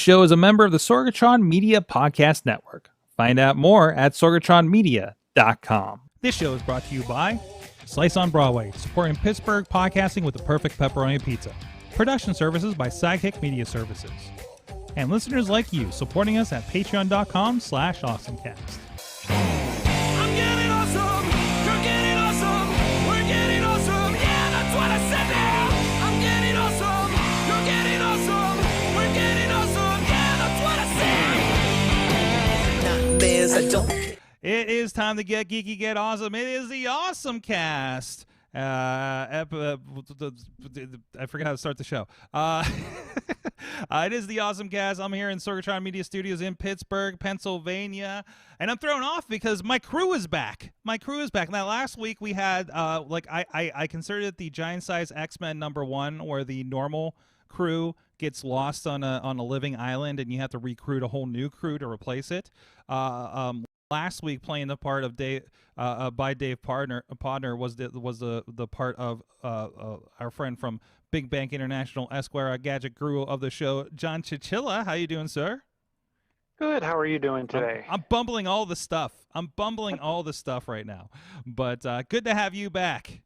show is a member of the Sorgatron Media Podcast Network. Find out more at sorgatronmedia.com. This show is brought to you by Slice on Broadway, supporting Pittsburgh podcasting with the perfect pepperoni pizza. Production services by Sidekick Media Services. And listeners like you, supporting us at patreon.com/awesomecast. I'm getting awesome, you're getting awesome, we're getting awesome, yeah, that's what I said now. I'm getting awesome, you're getting awesome, we're getting awesome, yeah, that's what I said. Nightmares I don't. It is time to get geeky, get awesome. It is the AwesomeCast. I forgot how to start the show. It is the AwesomeCast. I'm here in Sorgatron Media Studios in Pittsburgh, Pennsylvania, and I'm thrown off because my crew is back. Now, last week we had I considered it the giant size X-Men #1, where the normal crew gets lost on a living island, and you have to recruit a whole new crew to replace it. Last week, playing the part of Dave by Dave Podner was the part of our friend from Big Bank International, Esquire, gadget guru of the show, John Chilla. How you doing, sir? Good. How are you doing today? I'm bumbling all the stuff. Right now, but good to have you back.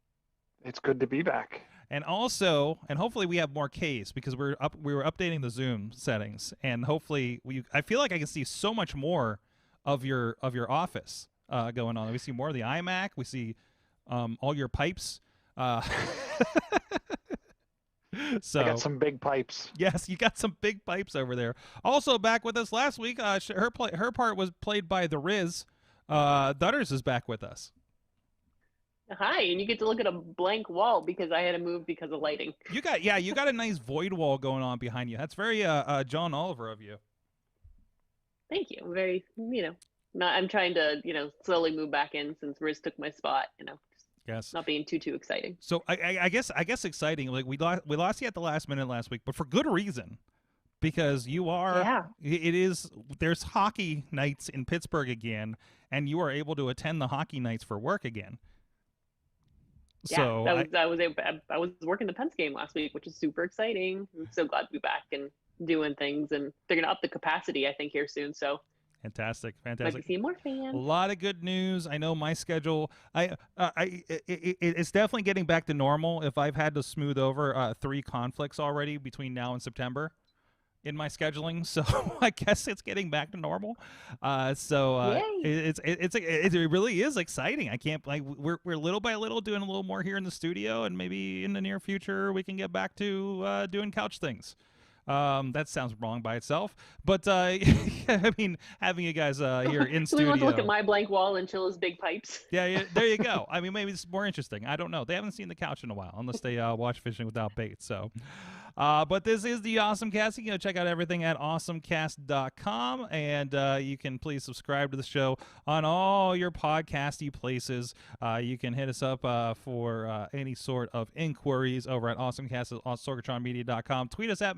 It's good to be back. And also, and hopefully we have more Ks, because we were updating the Zoom settings, and hopefully I feel like I can see so much more of your office going on. We see more of the iMac. We see all your pipes. So I got some big pipes. Yes, you got some big pipes over there. Also back with us last week. Her part was played by the Riz. Dutters is back with us. Hi, and you get to look at a blank wall because I had to move because of lighting. You got a nice void wall going on behind you. That's very John Oliver of you. Thank you. Very, I'm trying to, slowly move back in since Riz took my spot, Yes. Not being too exciting. So I guess exciting. Like we lost you at the last minute last week, but for good reason, because you are. Yeah. There's hockey nights in Pittsburgh again, and you are able to attend the hockey nights for work again. Yeah, so I was working the Pens game last week, which is super exciting. I'm so glad to be back and doing things, and they're gonna up the capacity, I think, here soon. So. Fantastic. Might be seeing more fans. A lot of good news. I know my schedule. It's definitely getting back to normal. If I've had to smooth over 3 conflicts already between now and September in my scheduling, so I guess it's getting back to normal. It really is exciting. I can't we're little by little doing a little more here in the studio, and maybe in the near future we can get back to doing couch things. That sounds wrong by itself, but I mean, having you guys here in studio. We want to look at my blank wall and Chilla's big pipes. Yeah, there you go. I mean, maybe it's more interesting. I don't know. They haven't seen the couch in a while, unless they watch Fishing Without Bait. So, but this is the AwesomeCast. You can check out everything at awesomecast.com, and you can please subscribe to the show on all your podcasty places. You can hit us up for any sort of inquiries over at AwesomeCast at sorgatronmedia.com. Tweet us at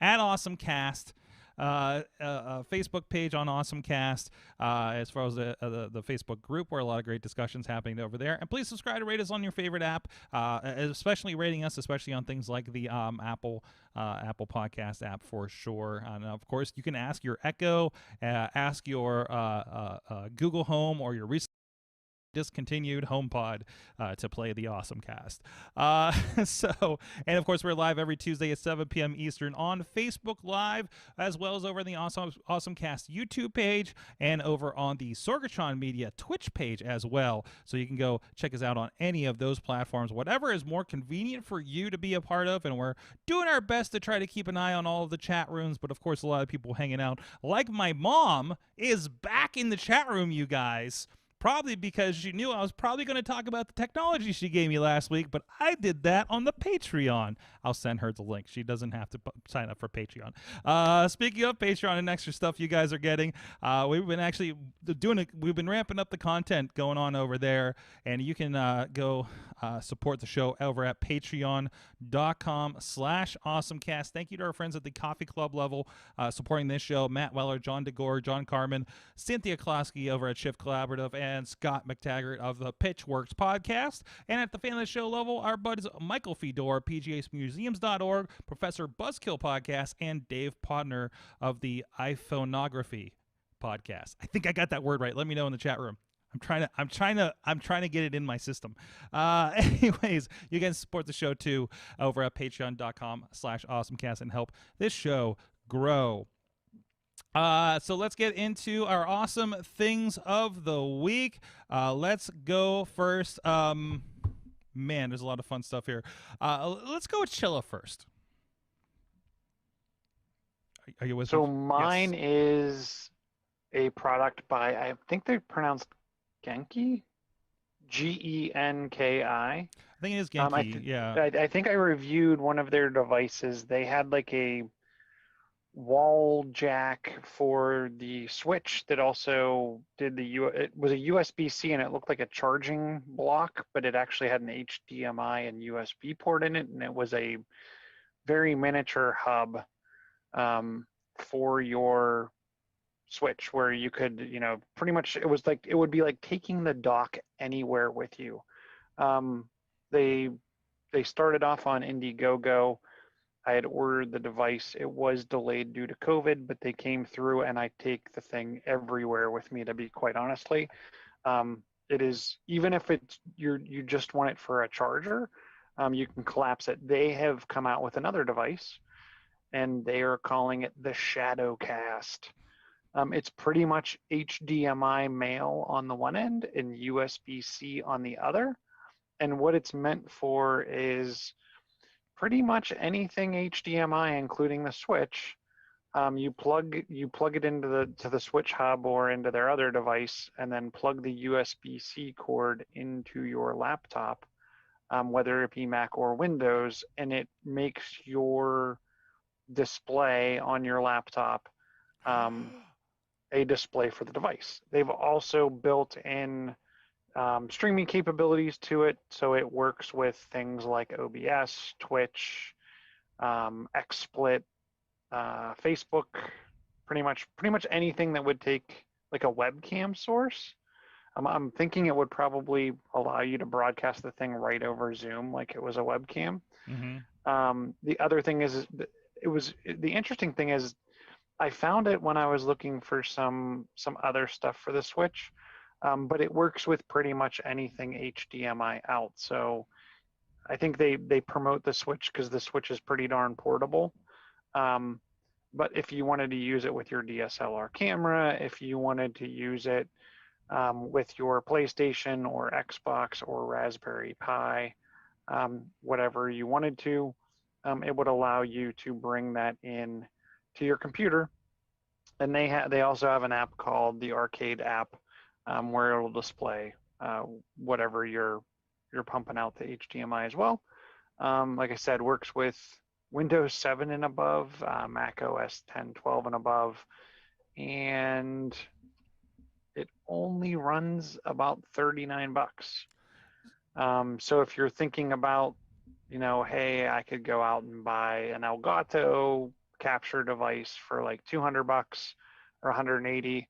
at AwesomeCast. Facebook page on AwesomeCast, as far as the Facebook group, where a lot of great discussions happening over there. And please subscribe to rate us on your favorite app, especially rating us, especially on things like the Apple Podcast app for sure. And of course, you can ask your Echo, ask your Google Home, or your recent discontinued HomePod to play the AwesomeCast. And of course, we're live every Tuesday at 7 p.m. Eastern on Facebook Live, as well as over on the AwesomeCast YouTube page, and over on the Sorgatron Media Twitch page as well. So you can go check us out on any of those platforms, whatever is more convenient for you to be a part of. And we're doing our best to try to keep an eye on all of the chat rooms, but of course, a lot of people hanging out. Like my mom is back in the chat room, you guys. Probably because she knew I was probably going to talk about the technology she gave me last week, but I did that on the Patreon. I'll send her the link. She doesn't have to sign up for Patreon. Speaking of Patreon and extra stuff you guys are getting, we've been ramping up the content going on over there, and you can go support the show over at patreon.com/awesomecast. Thank you to our friends at the Coffee Club level supporting this show: Matt Weller, John DeGore, John Carmen, Cynthia Klosky over at Shift Collaborative, and Scott McTaggart of the Pitchworks podcast. And at the fan of the show level, our buddies Michael Fedor, pgasmuseums.org, Professor Buzzkill podcast, and Dave Podner of the iPhoneography podcast. I think I got that word right. Let me know in the chat room. I'm trying to get it in my system. Anyways, you can support the show too over at patreon.com/awesomecast and help this show grow. So let's get into our awesome things of the week. Let's go first. Man, there's a lot of fun stuff here. Let's go with Chilla first. Are you with me? So mine is a product by, I think they're pronounced Genki, Genki. I think it is Genki. Yeah. I think I reviewed one of their devices. They had like a wall jack for the Switch that also did it was a USB-C, and it looked like a charging block, but it actually had an HDMI and USB port in it, and it was a very miniature hub for your Switch, where you could, pretty much, it would be like taking the dock anywhere with you. They started off on Indiegogo. I had ordered the device. It was delayed due to COVID, but they came through, and I take the thing everywhere with me, to be quite honestly. It is, even if you just want it for a charger, you can collapse it. They have come out with another device, and they are calling it the ShadowCast. It's pretty much HDMI male on the one end and USB-C on the other. And what it's meant for is pretty much anything HDMI, including the Switch. You plug it into the Switch hub or into their other device, and then plug the USB-C cord into your laptop, whether it be Mac or Windows, and it makes your display on your laptop a display for the device. They've also built in streaming capabilities to it, so it works with things like OBS, Twitch, XSplit, Facebook, pretty much anything that would take like a webcam source. I'm thinking it would probably allow you to broadcast the thing right over Zoom like it was a webcam. Mm-hmm. The other thing is, the interesting thing is, I found it when I was looking for some other stuff for the Switch, but it works with pretty much anything HDMI out. So I think they promote the Switch because the Switch is pretty darn portable. But if you wanted to use it with your DSLR camera, if you wanted to use it with your PlayStation or Xbox or Raspberry Pi, whatever you wanted to, it would allow you to bring that in to your computer. And they also have an app called the Arcade app, where it'll display whatever you're pumping out the HDMI as well. Like I said, works with Windows 7 and above, Mac OS 10, 12 and above, and it only runs about $39. So if you're thinking about, hey, I could go out and buy an Elgato capture device for like $200 or $180,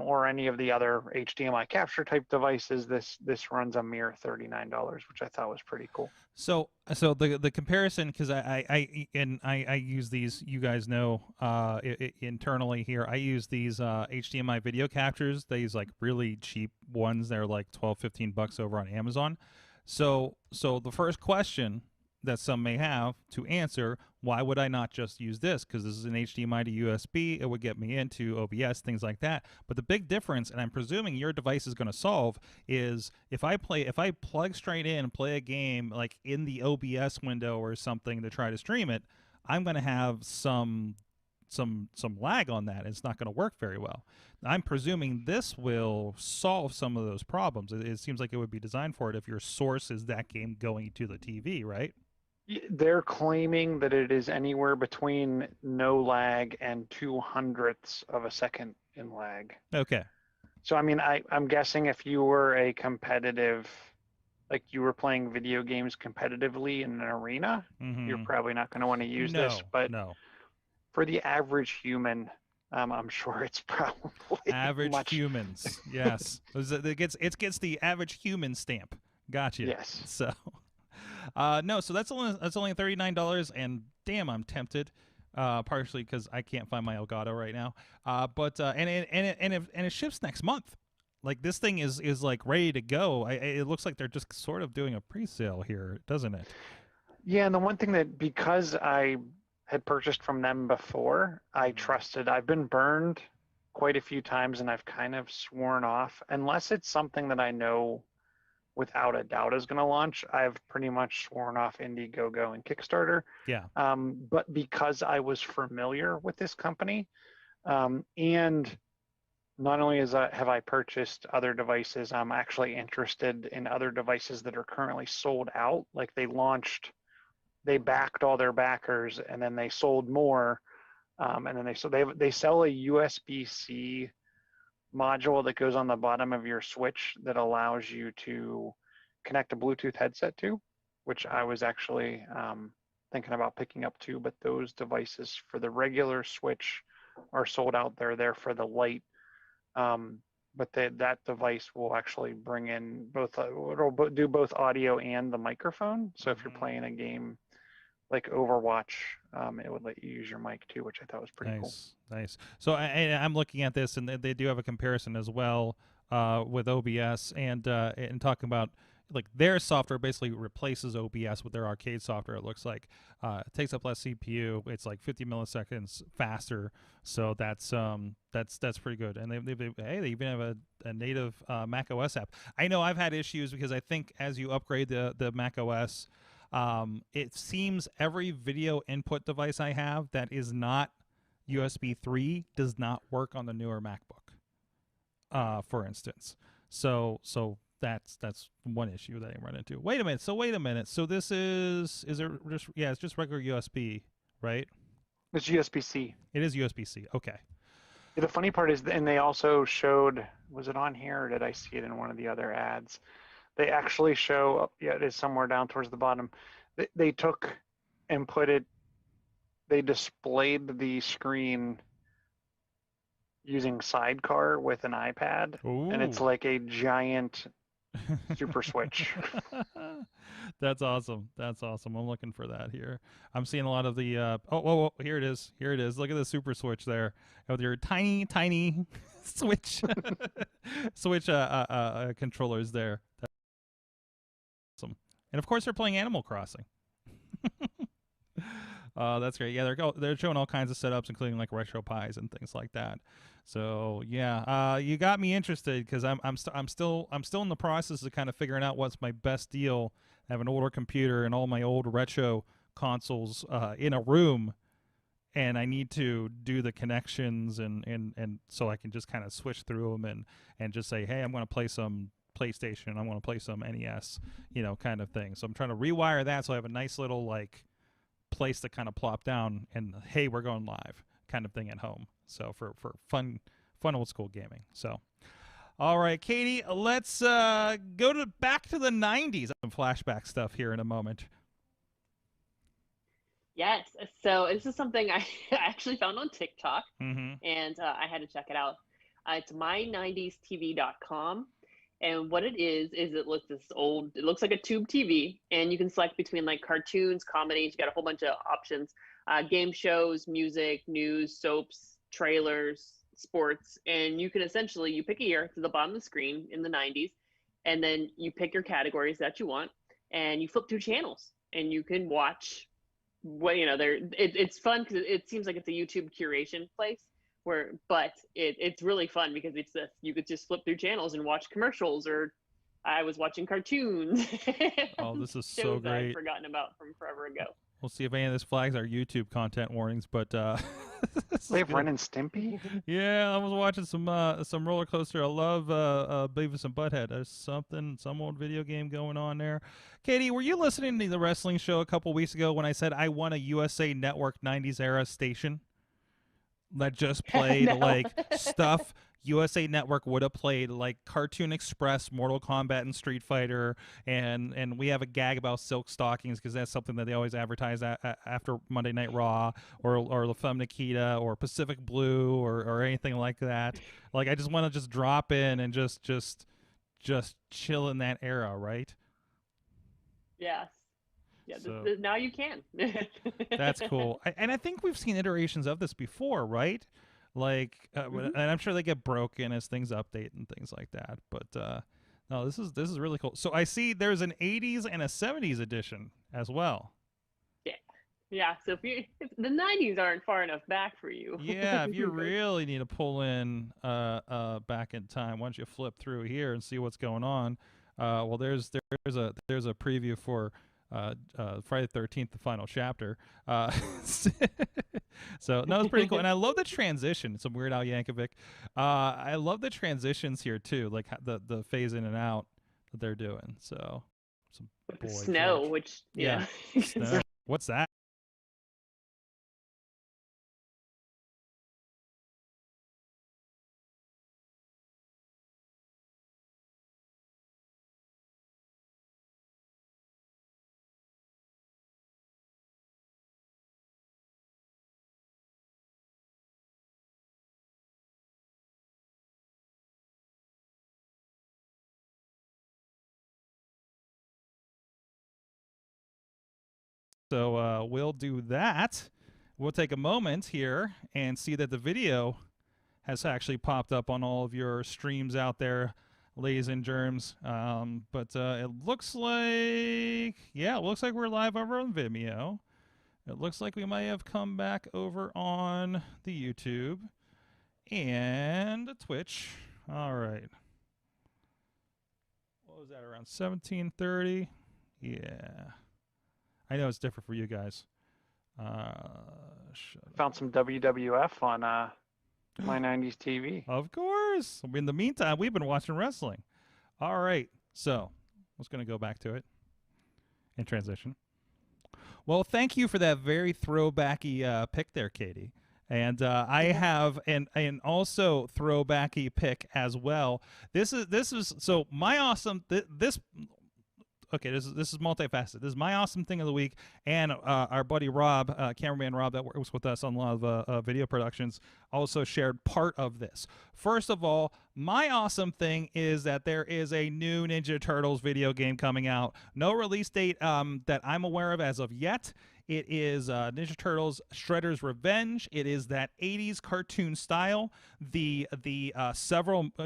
or any of the other HDMI capture type devices, this runs a mere $39, which I thought was pretty cool. So the comparison, because I use these, you guys know, internally here, I use these HDMI video captures, these like really cheap ones. They're like $12-15 over on Amazon. So the first question that some may have to answer, why would I not just use this? Because this is an HDMI to USB, it would get me into OBS, things like that. But the big difference, and I'm presuming your device is going to solve, is if I plug straight in and play a game like in the OBS window or something to try to stream it, I'm going to have some lag on that. It's not going to work very well. I'm presuming this will solve some of those problems. It seems like it would be designed for it if your source is that game going to the TV, right? They're claiming that it is anywhere between no lag and 0.02 of a second in lag. Okay. So, I mean, I'm guessing if you were a competitive like you were playing video games competitively in an arena, you're Mhm. probably not going to want to use this. But No. for the average human, I'm sure it's probably Average much. humans. Yes. It gets the average human stamp. Gotcha. Yes. So no, so that's only $39, and damn, I'm tempted. Partially because I can't find my Elgato right now. But and it ships next month. Like this thing is like ready to go. It looks like they're just sort of doing a pre-sale here, doesn't it? Yeah, and the one thing that, because I had purchased from them before, I trusted. I've been burned quite a few times, and I've kind of sworn off, unless it's something that I know without a doubt is going to launch. I've pretty much sworn off Indiegogo and Kickstarter. Yeah. But because I was familiar with this company, and not only have I purchased other devices, I'm actually interested in other devices that are currently sold out. Like they backed all their backers, and then they sold more, and then they sell a USB-C module that goes on the bottom of your Switch that allows you to connect a Bluetooth headset to, which I was actually thinking about picking up too. But those devices for the regular Switch are sold out. They're there for the Lite, but that device will actually bring in both. It'll do both audio and the microphone. So if you're playing a game like Overwatch, it would let you use your mic too, which I thought was pretty cool. Nice. So I'm looking at this, and they do have a comparison as well with OBS, and talking about like their software basically replaces OBS with their arcade software. It looks like it takes up less CPU. It's like 50 milliseconds faster. So that's pretty good. And they even have a native Mac OS app. I know I've had issues because I think as you upgrade the Mac OS, it seems every video input device I have that is not USB 3 does not work on the newer MacBook, for instance. So that's one issue that I run into. Wait a minute. So this is it just, yeah, it's just regular USB, right? It's USB-C. It is USB-C. Okay. The funny part is, and they also showed, was it on here or did I see it in one of the other ads? They actually show, yeah, it is somewhere down towards the bottom. They took and they displayed the screen using Sidecar with an iPad. Ooh. And it's like a giant Super Switch. That's awesome. I'm looking for that here. I'm seeing a lot of the here it is. Look at the Super Switch there with your tiny Switch controllers there. That's awesome. And of course they're playing Animal Crossing. That's great. Yeah, they're showing all kinds of setups, including like retro pies and things like that. So yeah, you got me interested because I'm still in the process of kind of figuring out what's my best deal. I have an older computer and all my old retro consoles in a room, and I need to do the connections and so I can just kind of switch through them and just say, hey, I'm going to play some PlayStation, I'm going to play some NES, kind of thing. So I'm trying to rewire that so I have a nice little like place to kind of plop down and hey, we're going live kind of thing at home. So for fun old school gaming. So all right, Katie, let's go back to the 90s. Some flashback stuff here in a moment. Yes. So this is something I actually found on TikTok, Mm-hmm. and I had to check it out. It's my90stv.com. And what it is it looks like a tube TV, and you can select between like cartoons, comedies, you got a whole bunch of options, game shows, music, news, soaps, trailers, sports, and you can essentially, you pick a year to the bottom of the screen in the 90s, and then you pick your categories that you want, and you flip through channels, and you can watch what, it's fun because it seems like it's a YouTube curation place. But it's really fun because it's this, you could just flip through channels and watch commercials, or I was watching cartoons. Oh, this is so great. I'd forgotten about from forever ago. We'll see if any of this flags our YouTube content warnings, but They have Ren and Stimpy? Yeah, I was watching some roller coaster. I love Beavis and Butthead. There's some old video game going on there. Katie, were you listening to the wrestling show a couple weeks ago when I said I want a USA Network 90s era station that just played No. like stuff USA Network would have played like Cartoon Express, Mortal Kombat, and Street Fighter, and we have a gag about silk stockings because that's something that they always advertise after Monday Night Raw, or La Femme Nikita, or Pacific Blue, or anything like that. Like, I just want to just drop in and just chill in that era, right? Yes. Yeah, So now you can. that's cool. And I think we've seen iterations of this before, right? Like, and I'm sure they get broken as things update and things like that. But no, this is really cool. So I see there's an 80s and a 70s edition as well. Yeah, so if the 90s aren't far enough back for you. Yeah, if you really need to pull in back in time, why don't you flip through here and see what's going on? Well, there's a preview for Friday the 13th, the final chapter. So no, it's pretty cool, and I love the transition. Some Weird Al Yankovic. I love the transitions here too, like the phase in and out that they're doing. So some boy snow, George. which Yeah, snow. What's that? So we'll do that. We'll take a moment here and see that the video has actually popped up on all of your streams out there, ladies and germs. But it looks like, yeah, it looks like we're live over on Vimeo. It looks like we might have come back over on the YouTube and Twitch. All right. What was that, around 17:30? Yeah. I know it's different for you guys. Found some WWF on my 90s TV. Of course. In the meantime, we've been watching wrestling. All right. So I was going to go back to it in transition. Well, thank you for that very throwbacky pick there, Katie. And I have an also throwbacky pick as well. This is so my awesome this. Okay, this is multifaceted. This is my awesome thing of the week, and our buddy Rob, cameraman Rob, that works with us on a lot of video productions, also shared part of this. First of all, my awesome thing is that there is a new Ninja Turtles video game coming out. No release date that I'm aware of as of yet. It is Ninja Turtles Shredder's Revenge. It is that 80s cartoon style. A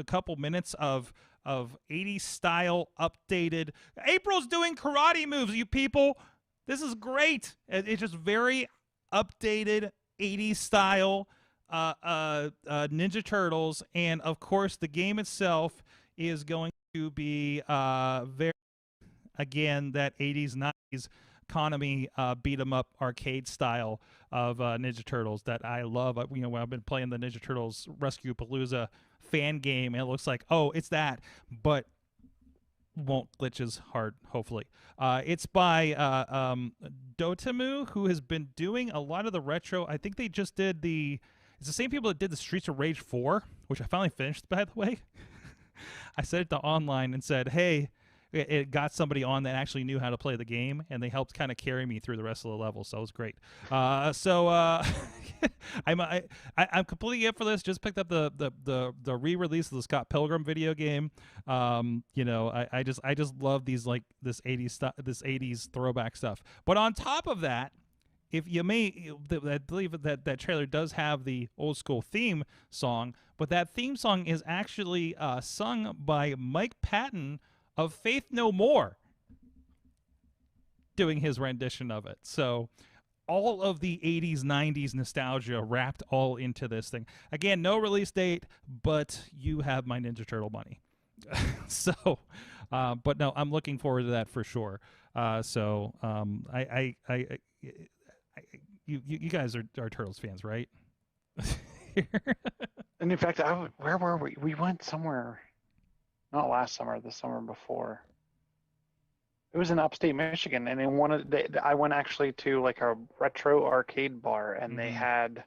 couple minutes of 80s style updated. April's doing karate moves, you people. This is great. It's just very updated 80s style Ninja Turtles, and of course the game itself is going to be very, again, that 80s 90s economy beat 'em up arcade style of Ninja Turtles that I love. When I've been playing the Ninja Turtles Rescue Palooza fan game, and it looks like, oh, it's that, but won't glitch as hard, hopefully. It's by Dotemu, who has been doing a lot of the retro. I think they just did it's the same people that did the Streets of Rage 4, which I finally finished, by the way. I said it to online and said, hey, it got somebody on that actually knew how to play the game, and they helped kind of carry me through the rest of the level, so it was great. I'm completely up for this. Just picked up the re-release of the Scott Pilgrim video game. I just love these, like, this 80s throwback stuff. But on top of that, if you may, I believe that trailer does have the old school theme song, but that theme song is actually sung by Mike Patton of Faith No More, doing his rendition of it. So all of the 80s, 90s nostalgia wrapped all into this thing. Again, no release date, but you have my Ninja Turtle money. But no, I'm looking forward to that for sure. You guys are Turtles fans, right? And in fact, where were we? We went somewhere. Not last summer, the summer before. It was in upstate Michigan, and I went actually to like a retro arcade bar, and they had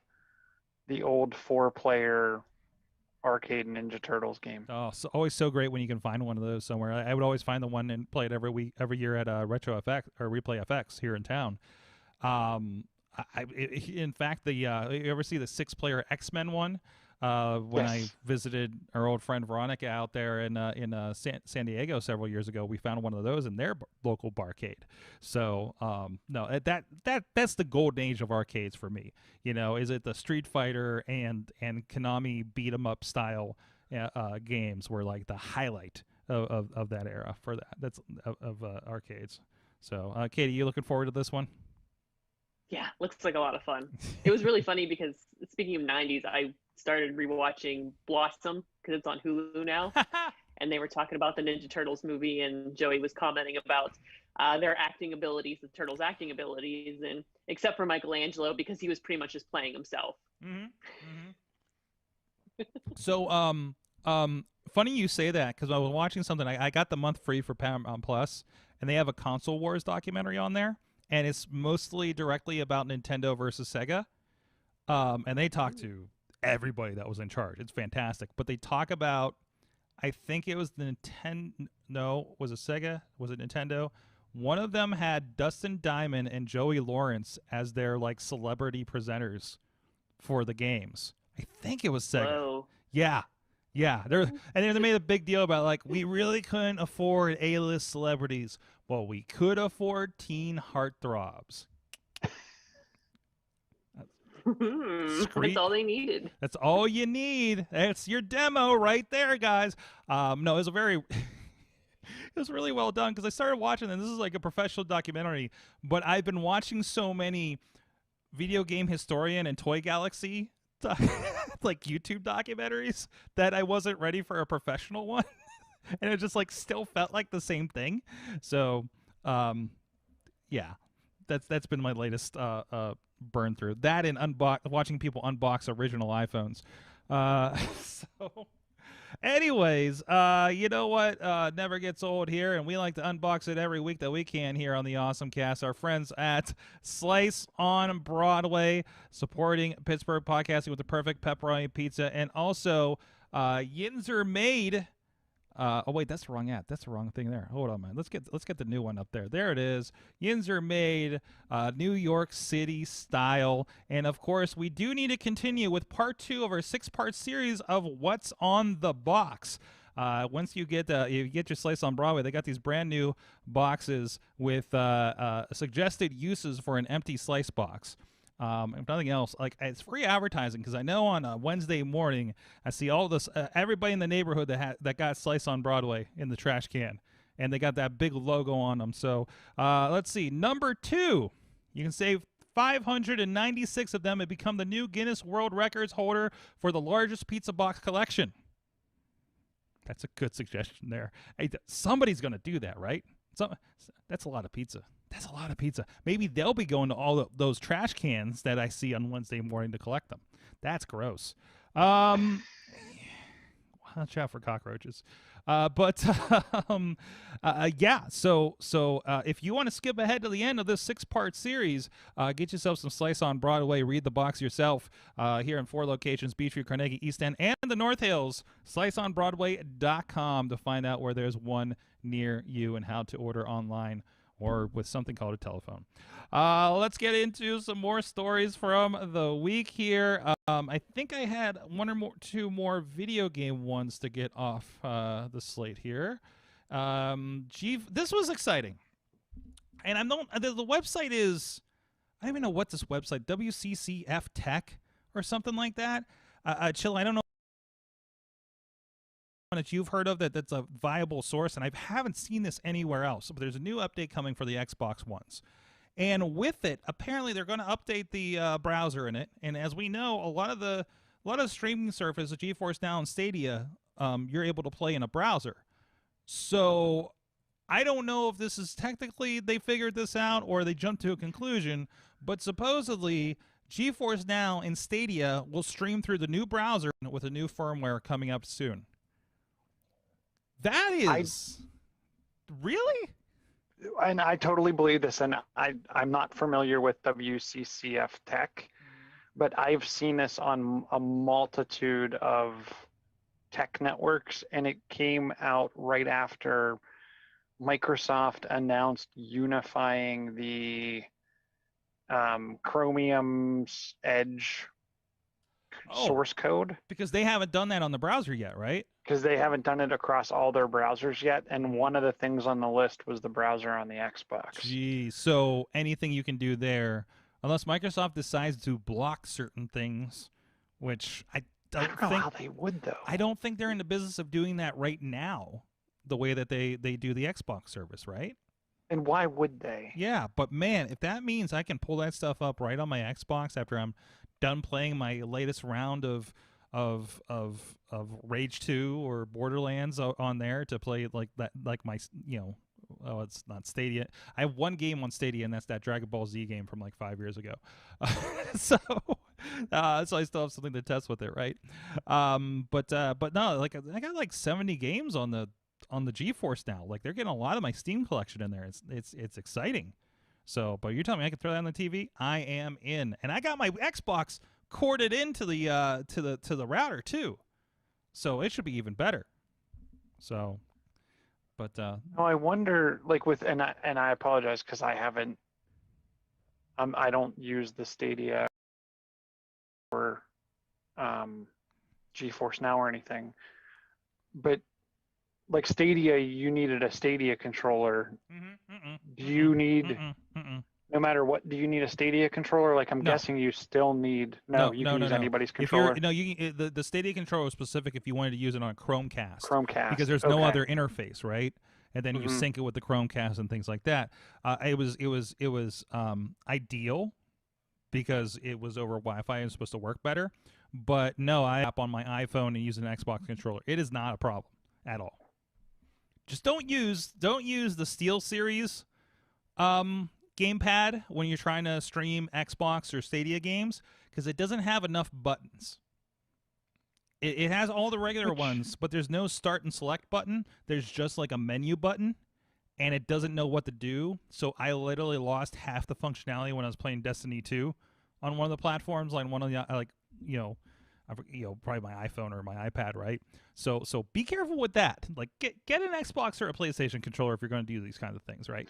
the old 4-player arcade Ninja Turtles game. Oh, so always so great when you can find one of those somewhere. I would always find the one and play it every year at Retro FX or Replay FX here in town. In fact, you ever see the 6-player X-Men one? When I visited our old friend Veronica out there in San Diego several years ago, we found one of those in their local barcade. So no, that's the golden age of arcades for me. You know, is it the Street Fighter and Konami beat 'em up style games were like the highlight of that era for that. That's of arcades. So Katie, you looking forward to this one? Yeah, looks like a lot of fun. It was really funny because speaking of 90s, I started rewatching Blossom because it's on Hulu now. And they were talking about the Ninja Turtles movie, and Joey was commenting about their acting abilities, the Turtles' acting abilities, and except for Michelangelo because he was pretty much just playing himself. Mm-hmm. Mm-hmm. So, funny you say that because I was watching something. I got the month free for Paramount Plus, and they have a Console Wars documentary on there. And it's mostly directly about Nintendo versus Sega. And they talk to everybody that was in charge. It's fantastic. But they talk about, I think it was the Nintendo. No, was it Sega? Was it Nintendo? One of them had Dustin Diamond and Joey Lawrence as their like celebrity presenters for the games. I think it was Sega. Whoa. Yeah. And they made a big deal about like we really couldn't afford A-list celebrities. Well, we could afford teen heartthrobs. That's all they needed. That's all you need. That's your demo right there, guys. No, it was it was really well done because I started watching, and this is like a professional documentary, but I've been watching so many Video Game Historian and Toy Galaxy like YouTube documentaries that I wasn't ready for a professional one. And it just like still felt like the same thing. So yeah, that's been my latest burn through that and watching people unbox original iPhones. So anyways, you know what never gets old here, and we like to unbox it every week that we can here on the AwesomeCast. Our friends at Slice on Broadway, supporting Pittsburgh podcasting with the perfect pepperoni pizza, and also Yinzer Made. Oh wait, that's the wrong app. That's the wrong thing there. Hold on, man. Let's get the new one up there. There it is. Yinzer Made, New York City style, and of course, we do need to continue with part 2 of our 6-part series of What's on the Box. Once you get your Slice on Broadway, they got these brand new boxes with suggested uses for an empty slice box. If nothing else, like it's free advertising because I know on a Wednesday morning I see all this everybody in the neighborhood that got Slice on Broadway in the trash can, and they got that big logo on them. So let's see, number 2, you can save 596 of them and become the new Guinness World Records holder for the largest pizza box collection. That's a good suggestion there. Hey, somebody's gonna do that, right? That's a lot of pizza. That's a lot of pizza. Maybe they'll be going to all of those trash cans that I see on Wednesday morning to collect them. That's gross. Watch out for cockroaches. Yeah. So if you want to skip ahead to the end of this 6-part series, get yourself some Slice on Broadway. Read the box yourself. Here in 4 locations: Beechview, Carnegie, East End, and the North Hills. SliceOnBroadway.com to find out where there's one near you and how to order online or with something called a telephone. Let's get into some more stories from the week here. I think I had 1 or 2 more video game ones to get off the slate here. This was exciting. And the website is, I don't even know what this website, WCCF Tech or something like that. Chilla, I don't know that you've heard of that's a viable source, and I haven't seen this anywhere else. But there's a new update coming for the Xbox Ones, and with it, apparently they're going to update the browser in it. And as we know, a lot of the streaming services, GeForce Now and Stadia, you're able to play in a browser. So I don't know if this is technically they figured this out or they jumped to a conclusion, but supposedly GeForce Now and Stadia will stream through the new browser with a new firmware coming up soon. That is really, and I totally believe this. And I'm not familiar with WCCF Tech, but I've seen this on a multitude of tech networks, and it came out right after Microsoft announced unifying the Chromium's Edge source code, because they haven't done that on the browser yet, right? because they haven't done it across all their browsers yet. And one of the things on the list was the browser on the Xbox. Gee, so anything you can do there, unless Microsoft decides to block certain things, which I I don't don't know think how they would, though. I don't think they're in the business of doing that right now, the way that they do the Xbox service, right? And why would they? Yeah, but man, if that means I can pull that stuff up right on my Xbox after I'm done playing my latest round of Rage 2 or Borderlands on there to play like that, like my, oh, it's not Stadia. I have one game on Stadia, and that's that Dragon Ball Z game from like 5 years ago. So I still have something to test with it, right? But no, like I got like 70 games on the GeForce now. Like they're getting a lot of my Steam collection in there. It's exciting. So, but you're telling me I can throw that on the TV? I am in, and I got my Xbox corded into the to the router too, so it should be even better. So, but Oh, I wonder, like and I apologize because I haven't. I don't use the Stadia or GeForce Now or anything, but like Stadia, you needed a Stadia controller. Do you need? No matter what, do you need a Stadia controller? Like, I'm guessing you still need. You can use anybody's controller. The Stadia controller was specific if you wanted to use it on a Chromecast. Because there's okay. no other interface, right? And then you sync it with the Chromecast and things like that. It was ideal because it was over Wi-Fi and it's supposed to work better. But no, I app on my iPhone and use an Xbox controller. It is not a problem at all. Just don't use the SteelSeries gamepad when you're trying to stream Xbox or Stadia games, because it doesn't have enough buttons. It has all the regular ones, but there's no start and select button. There's just like a menu button, and it doesn't know what to do. So I literally lost half the functionality when I was playing Destiny 2 on one of the platforms, like one of the probably my iPhone or my iPad, right? So be careful with that. Like get an Xbox or a PlayStation controller if you're going to do these kinds of things, right?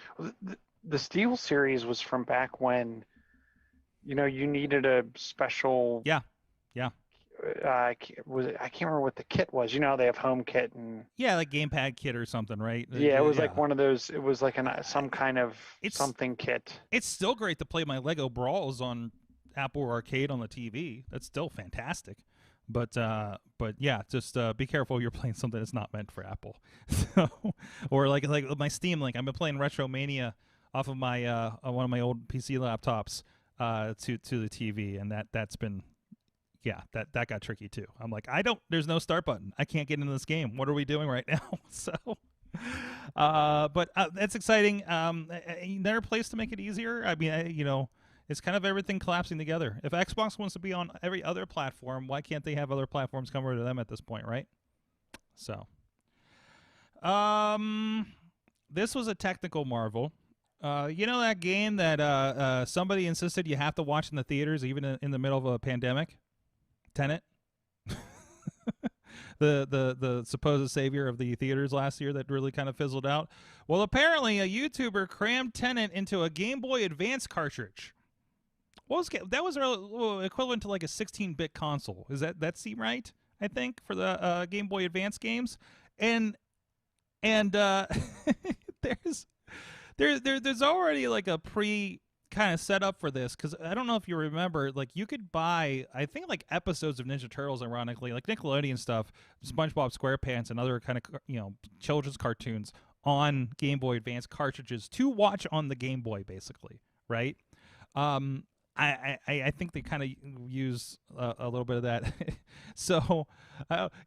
The SteelSeries was from back when, you needed a special. Yeah. I can't remember what the kit was. They have home kit and. Yeah, like gamepad kit or something, right? Yeah, it was like one of those. It was like some kind of something kit. It's still great to play my Lego Brawls on Apple Arcade on the TV. That's still fantastic. But yeah, just be careful you're playing something that's not meant for Apple. So, or like my Steam Link. I've been playing Retromania off of my one of my old PC laptops to the TV, and that's been that got tricky too. I'm like, there's no start button. I can't get into this game. What are we doing right now? So but that's exciting. Another place to make it easier. I mean, it's kind of everything collapsing together. If Xbox wants to be on every other platform, why can't they have other platforms come over to them at this point, right? So, this was a technical marvel. That game that somebody insisted you have to watch in the theaters, even in the middle of a pandemic? Tenet? the supposed savior of the theaters last year that really kind of fizzled out. Well, apparently a YouTuber crammed Tenet into a Game Boy Advance cartridge. That was equivalent to like a 16-bit console. That seem right? I think for the Game Boy Advance games, and there's already like a pre kind of set up for this, because I don't know if you remember, like you could buy, I think, like episodes of Ninja Turtles, ironically, like Nickelodeon stuff, SpongeBob SquarePants, and other kind of children's cartoons on Game Boy Advance cartridges to watch on the Game Boy, basically, right? I think they kind of use a little bit of that. So,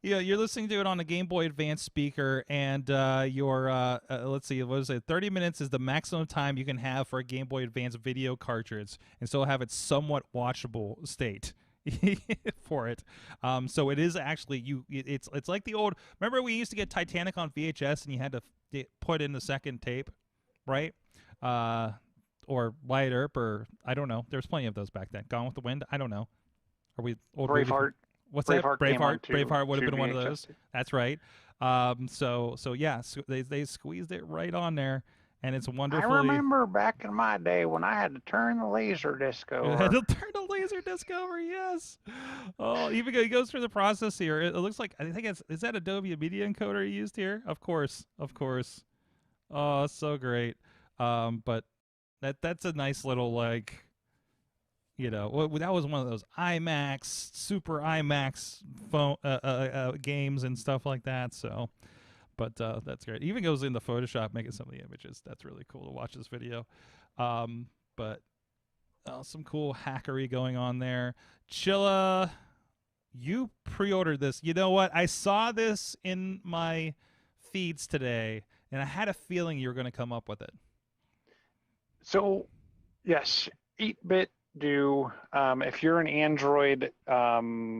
you're listening to it on a Game Boy Advance speaker, and let's see, what was it? 30 minutes is the maximum time you can have for a Game Boy Advance video cartridge, and still have it somewhat watchable state for it. So it is actually it's like the old. Remember we used to get Titanic on VHS, and you had to put in the second tape, right? Or Wyatt Earp, or I don't know. There's plenty of those back then. Gone with the Wind. I don't know. Are we old? Braveheart. What's Braveheart that? came on Braveheart would have to been one of VHS those. too. That's right. So yeah, they squeezed it right on there, and it's I wonderfully. remember back in my day when I had to turn the laser disc It had over. to turn the laser disc over. Yes. Oh, even it goes through the process here. It looks like I think is that Adobe Media Encoder you used here? Of course, of course. Oh, so great. But that's a nice little like. That was one of those IMAX, super IMAX phone games and stuff like that. So, but that's great. Even goes into Photoshop making some of the images. That's really cool to watch this video. But some cool hackery going on there. Chilla, you pre-ordered this. You know what? I saw this in my feeds today, and I had a feeling you were going to come up with it. So, yes, 8-bit do. If you're an Android, Xbox,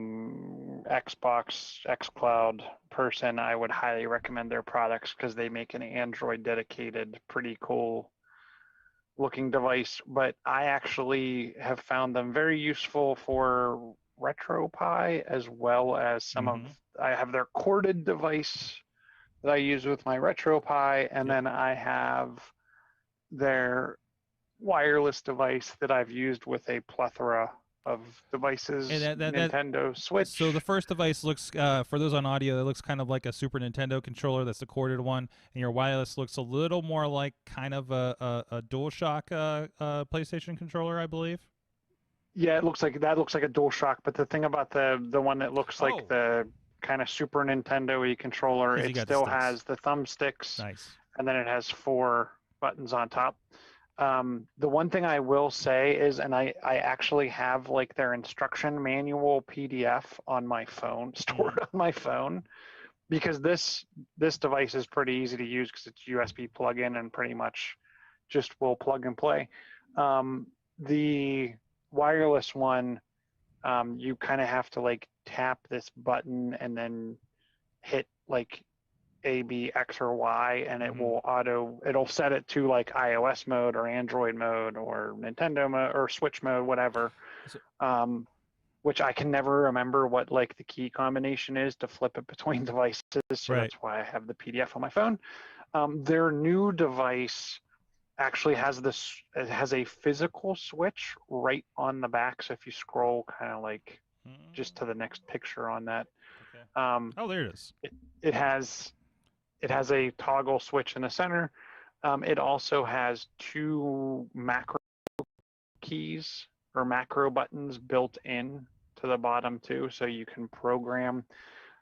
xCloud person, I would highly recommend their products because they make an Android dedicated, pretty cool looking device. But I actually have found them very useful for RetroPie as well as some of. I have their corded device that I use with my RetroPie, and then I have their wireless device that I've used with a plethora of devices. And Nintendo Switch. So the first device looks, for those on audio, it looks kind of like a Super Nintendo controller. That's the corded one, and your wireless looks a little more like kind of a DualShock PlayStation controller, I believe. Yeah, it looks like a DualShock. But the thing about the one that looks like the kind of Super Nintendo-y controller, it still has the thumbsticks. Nice. And then it has 4 buttons on top. The one thing I will say is, and I actually have like their instruction manual PDF on my phone, stored on my phone, because this device is pretty easy to use because it's USB plug-in and pretty much just will plug and play. The wireless one, you kind of have to like tap this button and then hit like A, B, X, or Y, and it will it'll set it to like iOS mode or Android mode or Nintendo mode or Switch mode, whatever. Which I can never remember what like the key combination is to flip it between devices. So that's why I have the PDF on my phone. Their new device actually has it has a physical switch right on the back. So if you scroll kind of like just to the next picture on that. Oh, there it is. It has a toggle switch in the center. It also has 2 macro keys or macro buttons built in to the bottom too, so you can program.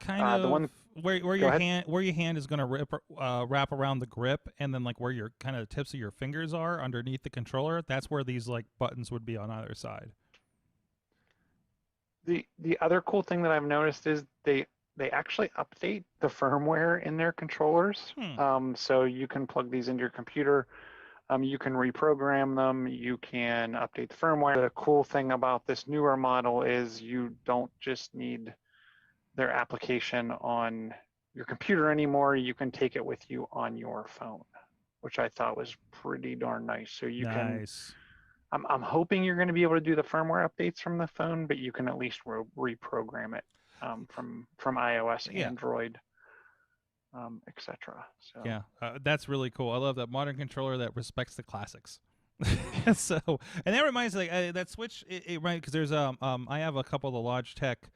Kind of the one where your hand is going to wrap around the grip, and then like where your kind of tips of your fingers are underneath the controller. That's where these like buttons would be on either side. The other cool thing that I've noticed is they actually update the firmware in their controllers. So you can plug these into your computer. You can reprogram them. You can update the firmware. The cool thing about this newer model is you don't just need their application on your computer anymore. You can take it with you on your phone, which I thought was pretty darn nice. So you can. I'm hoping you're going to be able to do the firmware updates from the phone, but you can at least reprogram it from iOS, Android, etc. So yeah, that's really cool. I love that modern controller that respects the classics. So, and that reminds me, like that Switch, right? Because there's I have a couple of the Logitech,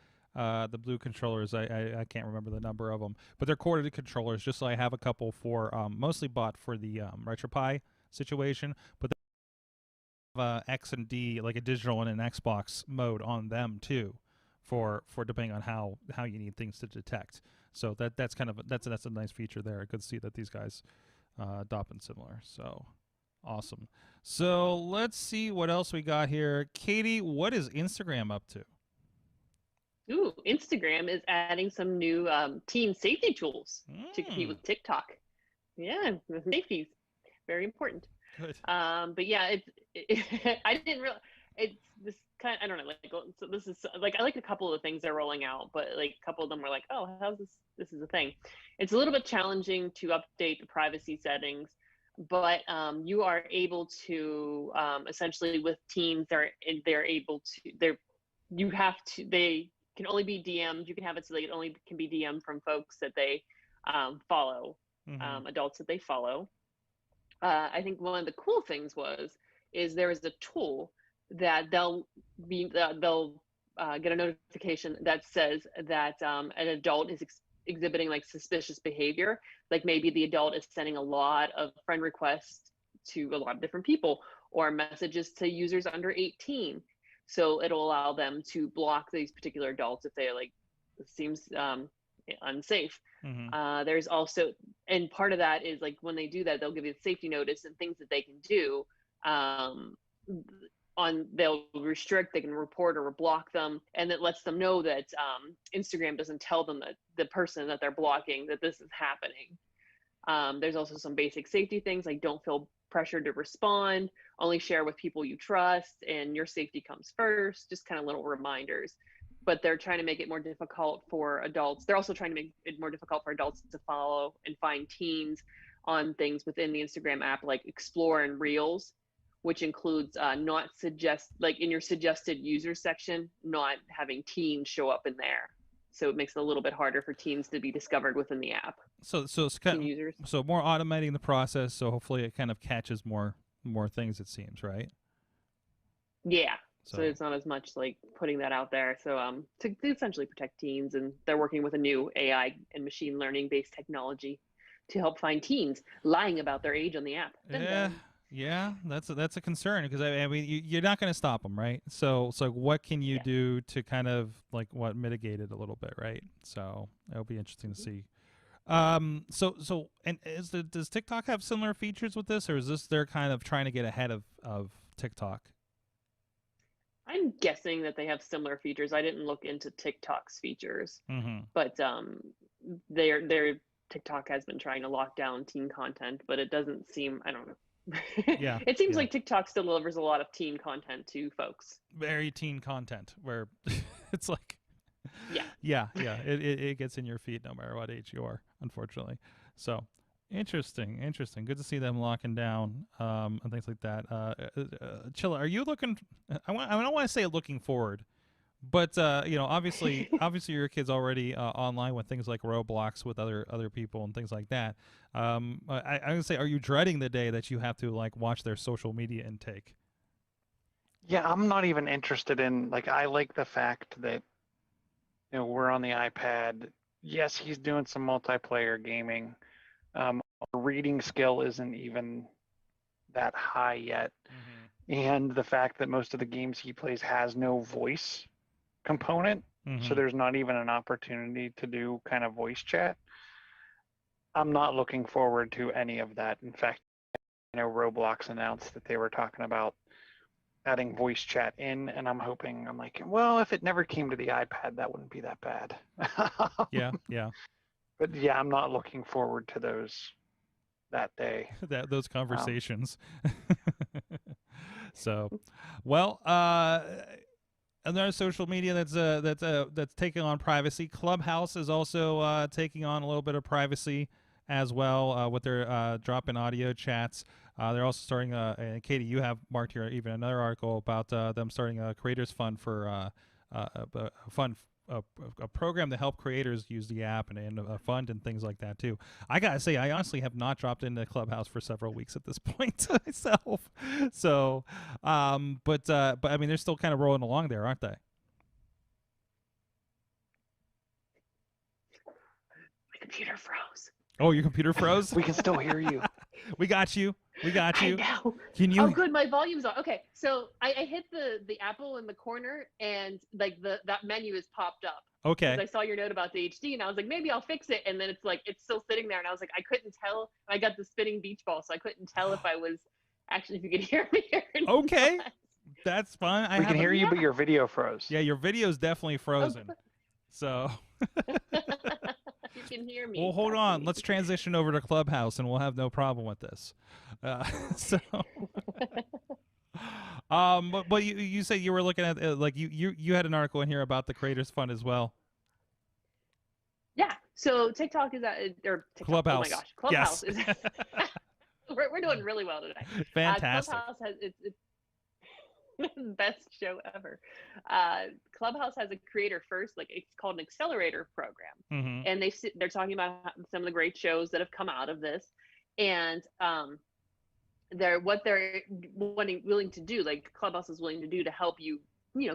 the blue controllers. I can't remember the number of them, but they're corded controllers. Just so I have a couple for mostly bought for the RetroPie situation, but X and D, like a digital and an Xbox mode on them too, for depending on how you need things to detect. So that's kind of that's a nice feature there. Good to see that these guys adopting similar. So awesome. So let's see what else we got here. Katie, what is Instagram up to? Ooh, Instagram is adding some new teen safety tools to compete with TikTok. Yeah, safety is very important. Good. But yeah, I didn't realize it's this kind of, I don't know, like, so this is like, I like a couple of the things they're rolling out, but like a couple of them were like, oh, how's this is a thing. It's a little bit challenging to update the privacy settings, but you are able to essentially with teens, they can only be DM'd. You can have it so that it only can be DM'd from folks that they follow, adults that they follow. I think one of the cool things is there is a tool that they'll get a notification that says that an adult is exhibiting like suspicious behavior. Like maybe the adult is sending a lot of friend requests to a lot of different people, or messages to users under 18. So it'll allow them to block these particular adults if they like, it seems unsafe. There's also, and part of that is like when they do that, they'll give you a safety notice and things that they can do. They'll restrict, they can report or block them, and it lets them know that Instagram doesn't tell them that the person that they're blocking that this is happening. There's also some basic safety things like don't feel pressured to respond, only share with people you trust, and your safety comes first. Just kind of little reminders. But they're trying to make it more difficult for adults. They're also trying to make it more difficult for adults to follow and find teens on things within the Instagram app, like Explore and Reels, which includes not suggest, like in your suggested user section, not having teens show up in there. So it makes it a little bit harder for teens to be discovered within the app. So it's kind of, users. So more automating the process. So hopefully it kind of catches more things. It seems, right? Yeah. So it's not as much like putting that out there. So to essentially protect teens, and they're working with a new AI and machine learning based technology to help find teens lying about their age on the app. Yeah, that's a concern, because I mean you're not going to stop them, right? So what can you do to kind of like mitigate it a little bit, right? So it'll be interesting to see. So does TikTok have similar features with this, or is this they're kind of trying to get ahead of TikTok? I'm guessing that they have similar features. I didn't look into TikTok's features, but their TikTok has been trying to lock down teen content, but it doesn't seem, I don't know. It seems like TikTok still delivers a lot of teen content to folks. Very teen content, where it's like, it gets in your feed no matter what age you are, unfortunately. So interesting. Good to see them locking down and things like that. Chilla, are you looking? I don't want to say looking forward, but obviously your kid's already online with things like Roblox with other people and things like that. I'm gonna say, are you dreading the day that you have to like watch their social media intake? Yeah, I'm not even interested in, like, I like the fact that we're on the iPad. Yes, he's doing some multiplayer gaming. Our reading skill isn't even that high yet, and the fact that most of the games he plays has no voice component, so there's not even an opportunity to do kind of voice chat. I'm not looking forward to any of that. In fact, Roblox announced that they were talking about adding voice chat in, and I'm like, well, if it never came to the iPad, that wouldn't be that bad. Yeah. But yeah, I'm not looking forward to that day. Those conversations. So, well, another social media that's taking on privacy. Clubhouse is also taking on a little bit of privacy as well with their drop-in audio chats. They're also starting and Katie, you have marked here even another article about them starting a creators fund for a program to help creators use the app and a fund and things like that too. I gotta say, I honestly have not dropped into Clubhouse for several weeks at this point myself. So, but I mean, they're still kind of rolling along there, aren't they? My computer froze. Oh, your computer froze? We can still hear you. We got you. I know. Can you? Oh, good. My volume's on. Okay, so I hit the apple in the corner, and like that menu has popped up. Okay. I saw your note about the HD, and I was like, maybe I'll fix it. And then it's like it's still sitting there, and I was like, I couldn't tell. I got the spinning beach ball, so I couldn't tell if I was actually, if you could hear me or not. Okay, that's fine. We can hear you, but your video froze. Yeah, your video's definitely frozen. Oh. So. You can hear me. Well, hold on. Let's transition over to Clubhouse, and we'll have no problem with this. But you said you were looking at like you had an article in here about the Creators Fund as well. Yeah. So TikTok is or TikTok, Clubhouse. Oh my gosh, Clubhouse yes. is. we're doing really well today. Fantastic. Clubhouse has Best show ever. Clubhouse has a creator first, like it's called an accelerator program, Mm-hmm. and they're talking about some of the great shows that have come out of this, and they're willing to do, like Clubhouse is willing to do to help you,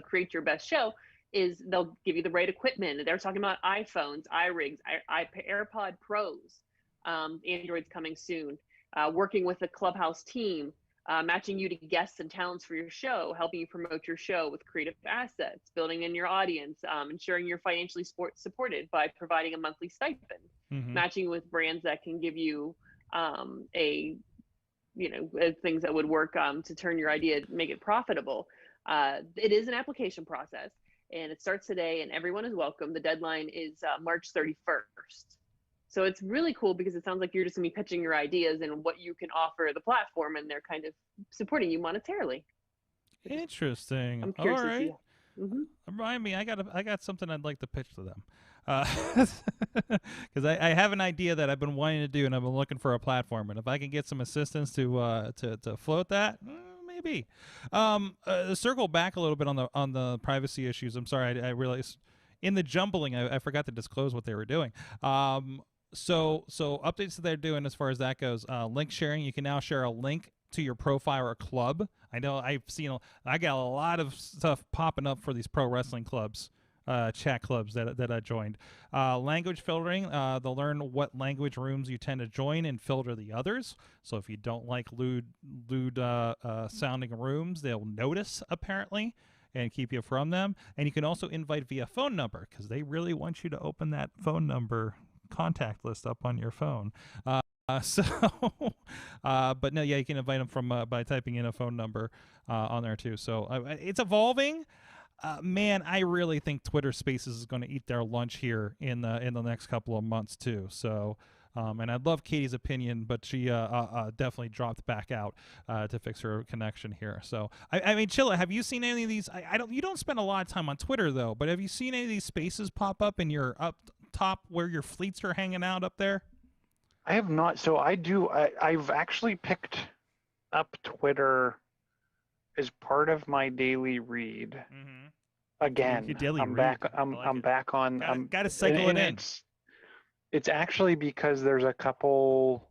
create your best show, is they'll give you the right equipment. They're talking about iPhones, iRigs, AirPod Pros, Android's coming soon, working with the Clubhouse team, matching you to guests and talents for your show, helping you promote your show with creative assets, building in your audience, ensuring you're financially supported by providing a monthly stipend, Mm-hmm. matching with brands that can give you things that would work to turn your idea, make it profitable. It is an application process, and it starts today, and everyone is welcome. The deadline is March 31st. So it's really cool because it sounds like you're just gonna be pitching your ideas and what you can offer the platform, and they're kind of supporting you monetarily. Interesting. I'm curious All to right. see. Mm-hmm. Remind me, I got something I'd like to pitch to them, because I have an idea that I've been wanting to do, and I've been looking for a platform, and if I can get some assistance to float that, maybe. Circle back a little bit on the privacy issues. I'm sorry, I realized in the jumbling I forgot to disclose what they were doing. So updates that they're doing as far as that goes. Link sharing, you can now share a link to your profile or club. I know I got a lot of stuff popping up for these pro wrestling clubs, chat clubs that I joined. Language filtering, they'll learn what language rooms you tend to join and filter the others. So if you don't like lewd sounding rooms, they'll notice apparently and keep you from them. And you can also invite via phone number, because they really want you to open that phone number contact list up on your phone. But no, yeah, you can invite them from by typing in a phone number on there too. So it's evolving. Man, I really think Twitter Spaces is going to eat their lunch here in the next couple of months too. So, and I'd love Katie's opinion, but she definitely dropped back out to fix her connection here. So, I mean, Chilla, have you seen any of these? You don't spend a lot of time on Twitter though, but have you seen any of these spaces pop up in your up top where your fleets are hanging out up there? I have not. So I've actually picked up Twitter as part of my daily read. Mm-hmm. Again, Your daily I'm read. back. I'm back on. Got to cycle it in. It's actually because there's a couple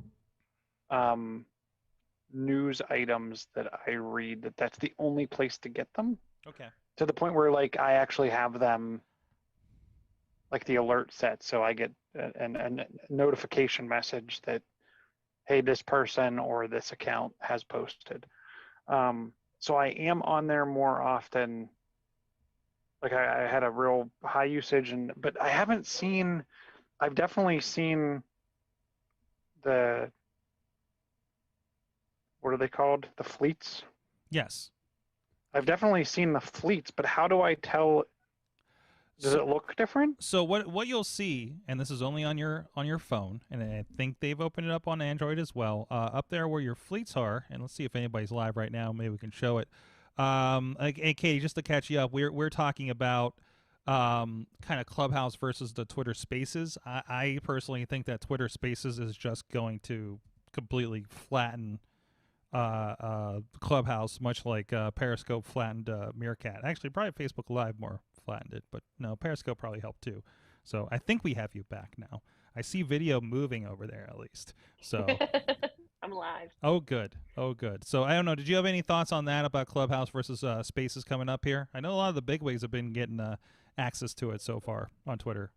news items that I read that's the only place to get them. Okay. To the point where like I actually have them, like the alert set, so I get a notification message that, hey, this person or this account has posted. So I am on there more often. Like I had a real high usage, but I haven't seen. I've definitely seen what are they called? The fleets? Yes. I've definitely seen the fleets, but how do I tell? Does it look different? So what you'll see, and this is only on your phone, and I think they've opened it up on Android as well. Up there where your fleets are, and let's see if anybody's live right now. Maybe we can show it. Hey, Katie, just to catch you up, we're talking about kind of Clubhouse versus the Twitter Spaces. I personally think that Twitter Spaces is just going to completely flatten Clubhouse, much like Periscope flattened Meerkat. Actually, probably Facebook Live more flattened it, but no, Periscope probably helped too. So I think we have you back now. I see video moving over there at least. So I'm live. Oh, good. Oh, good. So I don't know. Did you have any thoughts on that about Clubhouse versus Spaces coming up here? I know a lot of the bigwigs have been getting access to it so far on Twitter.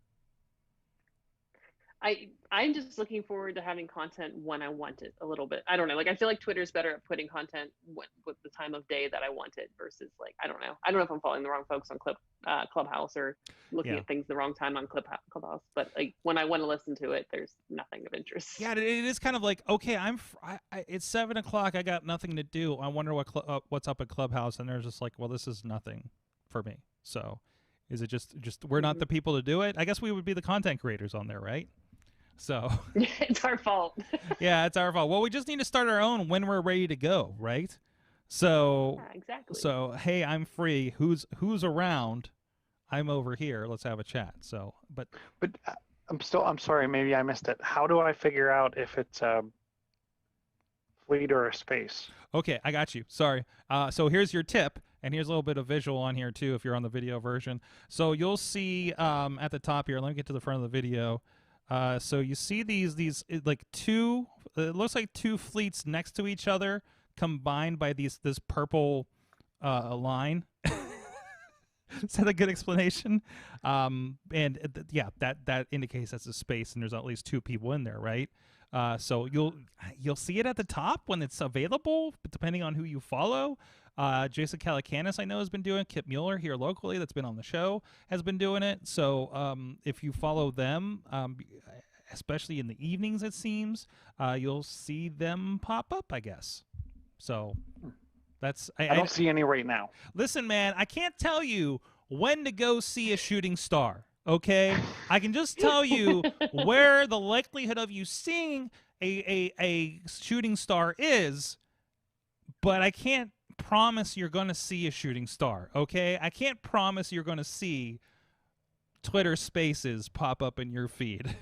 I'm just looking forward to having content when I want it a little bit. I don't know. Like I feel like Twitter's better at putting content with the time of day that I want it versus like I don't know. I don't know if I'm following the wrong folks on Clubhouse or looking at things the wrong time on Clubhouse. But like when I want to listen to it, there's nothing of interest. Yeah, it is kind of like okay, it's 7 o'clock. I got nothing to do. I wonder what's up at Clubhouse, and they're just like, well, this is nothing for me. So, is it just we're not the people to do it? I guess we would be the content creators on there, right? So it's our fault. Yeah, it's our fault. Well, we just need to start our own when we're ready to go, right? So yeah, exactly. So hey, I'm free. Who's around? I'm over here. Let's have a chat. So, but I'm sorry. Maybe I missed it. How do I figure out if it's a fleet or a space? Okay, I got you. Sorry. So here's your tip. And here's a little bit of visual on here too if you're on the video version. So you'll see at the top here, let me get to the front of the video. So you see these like two, it looks like two fleets next to each other combined by this purple line. Is that a good explanation? Yeah, that indicates that's a space, and there's at least two people in there, right? So you'll see it at the top when it's available, depending on who you follow. Jason Calacanis, I know, has been doing it. Kip Mueller here locally, that's been on the show, has been doing it. So if you follow them, especially in the evenings, it seems, you'll see them pop up, I guess. So that's I don't see any right now. Listen, man, I can't tell you when to go see a shooting star. Okay, I can just tell you where the likelihood of you seeing a shooting star is, but I can't promise you're going to see a shooting star. Okay, I can't promise you're going to see Twitter Spaces pop up in your feed.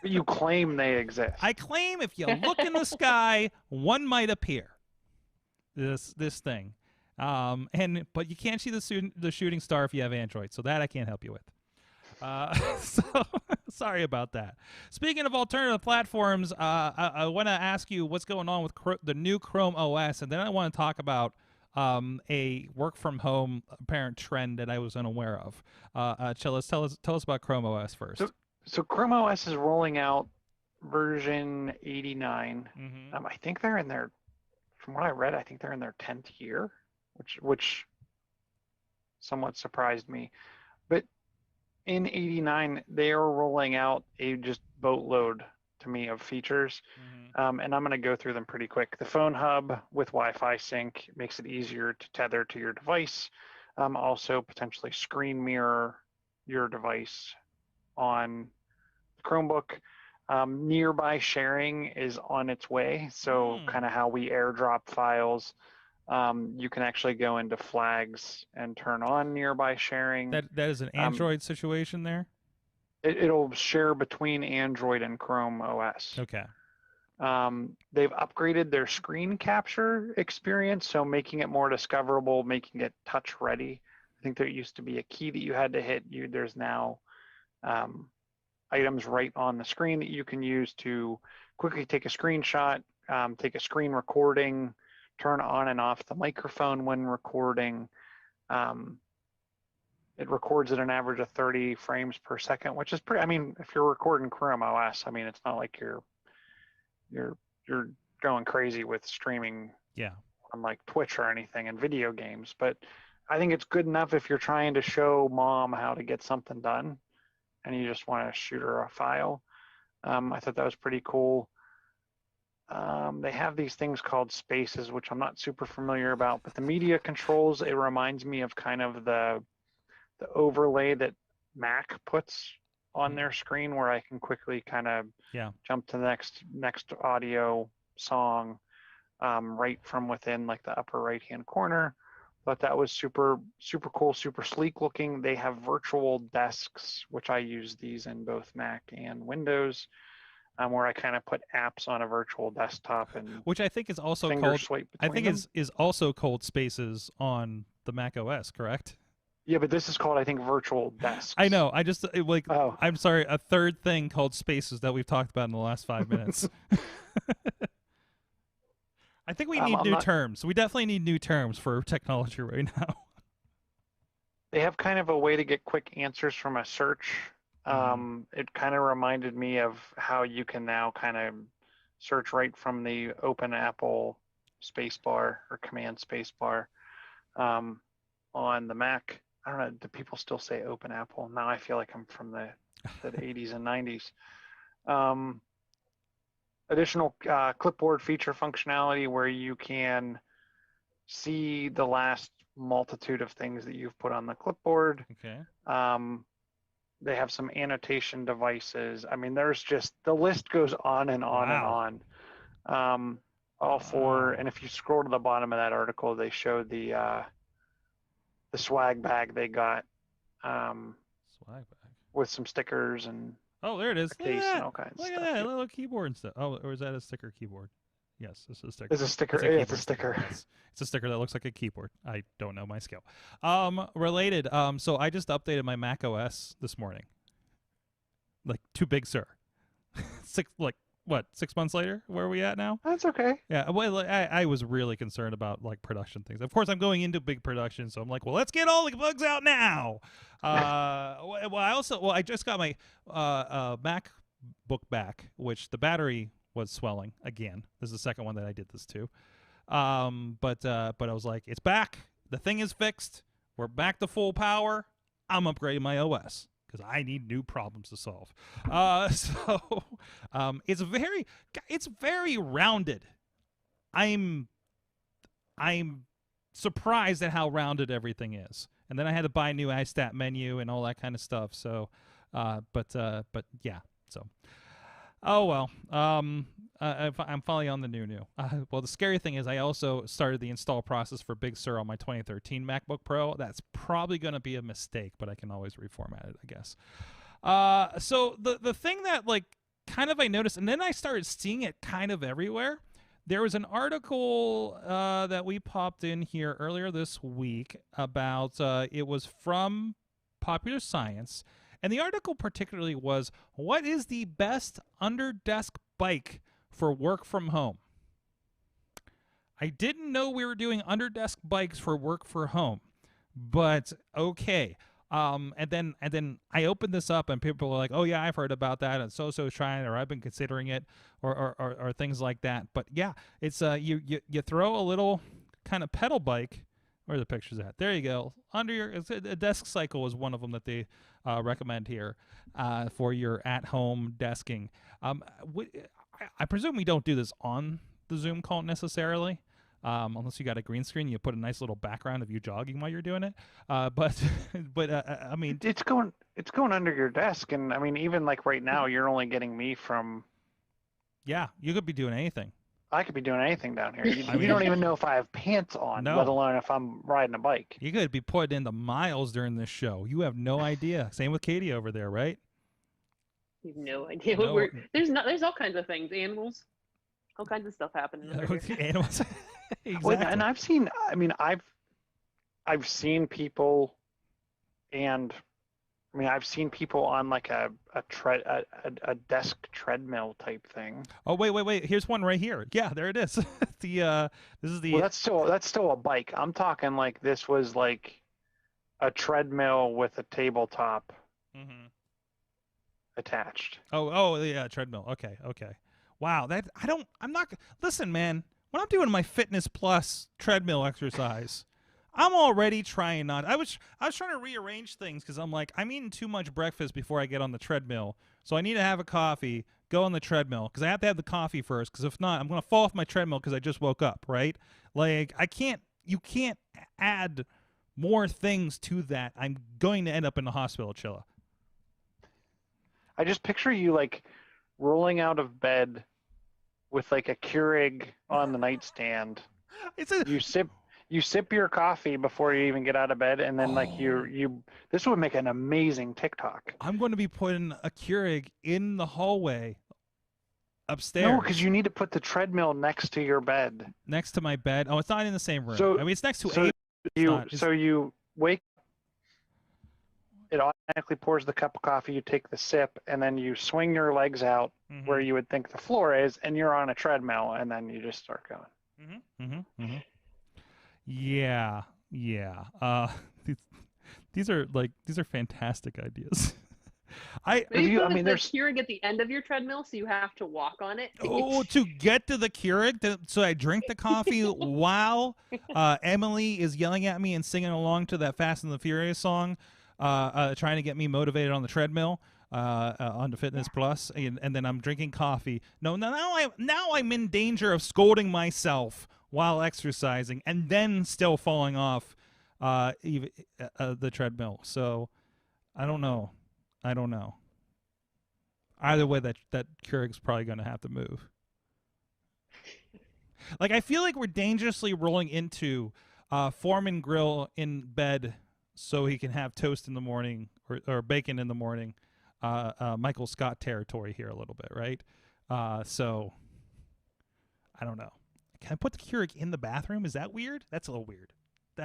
You claim they exist. I claim if you look in the sky, one might appear. This thing, but you can't see the shooting star if you have Android, so that I can't help you with. So sorry about that. Speaking of alternative platforms, I want to ask you what's going on with the new Chrome OS, and then I want to talk about a work from home apparent trend that I was unaware of. Chilla, tell us about Chrome OS first. So Chrome OS is rolling out version 89. Mm-hmm. I think they're in their, from what I read, I think they're in their 10th year, which somewhat surprised me. But in 89, they are rolling out a just boatload to me of features, and I'm going to go through them pretty quick. The phone hub with Wi-Fi sync makes it easier to tether to your device. Also, potentially screen mirror your device on the Chromebook. Nearby sharing is on its way. So kind of how we airdrop files, you can actually go into flags and turn on nearby sharing. That is an Android situation there? It'll share between Android and Chrome OS. Okay. They've upgraded their screen capture experience, so making it more discoverable, making it touch ready. I think there used to be a key that you had to hit. There's now items right on the screen that you can use to quickly take a screenshot, take a screen recording, turn on and off the microphone when recording. It records at an average of 30 frames per second, which is pretty, I mean, if you're recording Chrome OS, I mean, it's not like you're going crazy with streaming on like Twitch or anything and video games, but I think it's good enough if you're trying to show mom how to get something done and you just want to shoot her a file. I thought that was pretty cool. They have these things called spaces, which I'm not super familiar about, but the media controls, it reminds me of kind of the overlay that Mac puts on their screen, where I can quickly kind of jump to the next audio song right from within like the upper right hand corner. But that was super cool, super sleek looking. They have virtual desks, which I use these in both Mac and Windows, where I kind of put apps on a virtual desktop, and which I think is also called, I think is also called Spaces on the Mac OS, correct? Yeah, but this is called, I think, virtual desks. I know. I just I'm sorry, a third thing called Spaces that we've talked about in the last 5 minutes. I think we need new terms. We definitely need new terms for technology right now. They have kind of a way to get quick answers from a search. It kind of reminded me of how you can now kind of search right from the Open Apple spacebar or Command spacebar on the Mac. I don't know, do people still say Open Apple? Now I feel like I'm from the 80s and 90s. Additional clipboard feature functionality where you can see the last multitude of things that you've put on the clipboard. Okay. They have some annotation devices. I mean, there's just, the list goes on and on and on. And if you scroll to the bottom of that article, they show the swag bag they got swag bag with some stickers and there it is. case and all kinds of Look stuff. at that little keyboard and stuff. Oh, or is that a sticker keyboard? Yes, this is a sticker. It's a sticker. It's It's a keyboard sticker. Yes. It's a sticker that looks like a keyboard. I don't know my scale. Related. So I just updated my Mac OS this morning. Like too big, sir. 6 months later? Where are we at now? That's okay. Yeah. Well, I was really concerned about like production things. Of course, I'm going into big production, so I'm like, well, let's get all the bugs out now. I just got my MacBook back, which the battery was swelling again. This is the second one that I did this to. But I was like, it's back. The thing is fixed. We're back to full power. I'm upgrading my OS because I need new problems to solve. It's very rounded. I'm surprised at how rounded everything is. And then I had to buy a new iStat menu and all that kind of stuff. So, but yeah. So, oh well. I'm finally on the new. Well, the scary thing is I also started the install process for Big Sur on my 2013 MacBook Pro. That's probably going to be a mistake, but I can always reformat it, I guess. So the thing that like kind of I noticed, and then I started seeing it kind of everywhere. There was an article that we popped in here earlier this week about it was from Popular Science, and the article particularly was, what is the best under-desk bike for work from home? I didn't know we were doing under-desk bikes for work from home, but okay. And then I opened this up, and people were like, "Oh yeah, I've heard about that, and so trying, or I've been considering it, or things like that." But yeah, it's you throw a little kind of pedal bike. Where are the pictures at? There you go. Under your a desk cycle is one of them that they recommend here for your at-home desking. I presume we don't do this on the Zoom call necessarily. Unless you got a green screen, you put a nice little background of you jogging while you're doing it. But I mean, it's going under your desk, and I mean, even like right now, you're only getting me from. Yeah, you could be doing anything. I could be doing anything down here. You don't even know if I have pants on, No. let alone if I'm riding a bike. You could be putting in the miles during this show. You have no idea. Same with Katie over there, right? You have no idea. No. There's all kinds of things. Animals, all kinds of stuff happening. over here. Animals. Exactly. Well, and I've seen people, and I mean I've seen people on like a desk treadmill type thing. Oh wait. Here's one right here. Yeah, there it is. This is the. Well, that's still a bike. I'm talking like this was like a treadmill with a tabletop attached. Oh yeah, treadmill. Okay. Wow, listen, man. When I'm doing my Fitness Plus treadmill exercise, I'm already trying not. I was trying to rearrange things because I'm like, I'm eating too much breakfast before I get on the treadmill, so I need to have a coffee, go on the treadmill because I have to have the coffee first. Because if not, I'm gonna fall off my treadmill because I just woke up, right? Like you can't add more things to that. I'm going to end up in the hospital, Chilla. I just picture you like rolling out of bed with like a Keurig on the nightstand. You sip your coffee before you even get out of bed, and then like this would make an amazing TikTok. I'm going to be putting a Keurig in the hallway upstairs. No, because you need to put the treadmill next to your bed. Next to my bed. Oh, it's not in the same room. So, I mean, it's next to you wake. It automatically pours the cup of coffee. You take the sip, and then you swing your legs out where you would think the floor is, and you're on a treadmill, and then you just start going. Yeah. These are fantastic ideas. Maybe there's Keurig at the end of your treadmill, so you have to walk on it. Oh, to get to the Keurig, so I drink the coffee while Emily is yelling at me and singing along to that Fast and the Furious song. Trying to get me motivated on the treadmill on the Fitness Plus, and then I'm drinking coffee. Now I'm in danger of scolding myself while exercising and then still falling off the treadmill. So I don't know. Either way, that Keurig's probably going to have to move. Like I feel like we're dangerously rolling into Foreman Grill in bed so he can have toast in the morning or bacon in the morning. Michael Scott territory here a little bit, right? So I don't know. Can I put the Keurig in the bathroom? Is that weird? That's a little weird.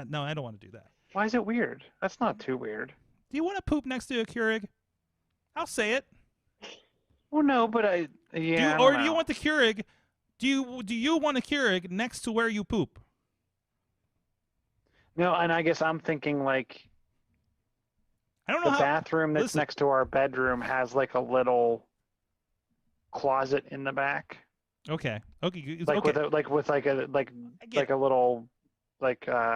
No, I don't want to do that. Why is it weird? That's not too weird. Do you want to poop next to a Keurig? I'll say it. Well, no, but I Do don't you know. want the Keurig? Do you want a Keurig next to where you poop? No, and I guess I'm thinking like I don't know the how. bathroom that's listen. next to our bedroom has like a little closet in the back, Okay. Okay. like okay. with like a I get like a little